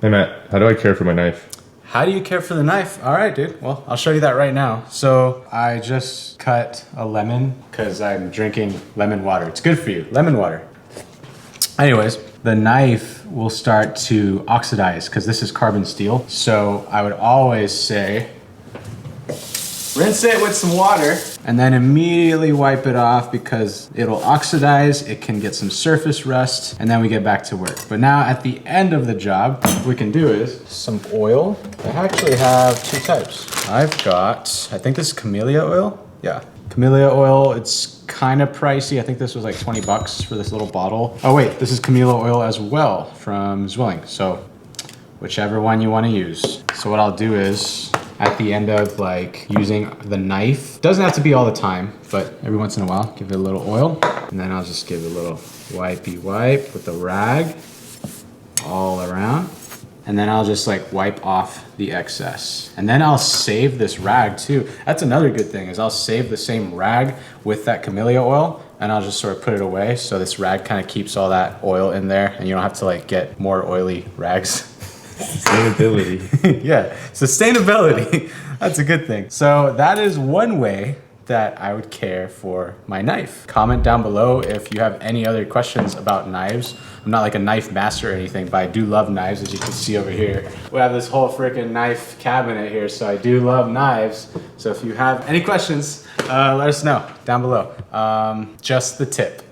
Hey Matt, how do I care for my knife? How do you care for the knife? All right, dude. Well, I'll show you that right now. So I just cut a lemon because I'm drinking lemon water. It's good for you, lemon water. Anyways, the knife will start to oxidize because this is carbon steel. So I would always say, rinse it with some water and then immediately wipe it off because it'll oxidize, it can get some surface rust, and then we get back to work. But now at the end of the job, what we can do is some oil. I actually have two types. I've got, I think this is camellia oil. Yeah, camellia oil, it's kind of pricey. I think this was like 20 bucks for this little bottle. Oh wait, this is camellia oil as well from Zwilling. So whichever one you want to use. So what I'll do is, at the end of like using the knife, doesn't have to be all the time, but every once in a while, give it a little oil. And then I'll just give it a little wipey wipe with the rag all around. And then I'll just like wipe off the excess. And then I'll save this rag too. That's another good thing, is I'll save the same rag with that camellia oil and I'll just sort of put it away. So this rag kind of keeps all that oil in there and you don't have to like get more oily rags. Sustainability. Yeah, sustainability. That's a good thing. So that is one way that I would care for my knife. Comment down below if you have any other questions about knives. I'm not like a knife master or anything, but I do love knives, as you can see over here. We have this whole freaking knife cabinet here, so I do love knives. So if you have any questions, let us know down below. Just the tip.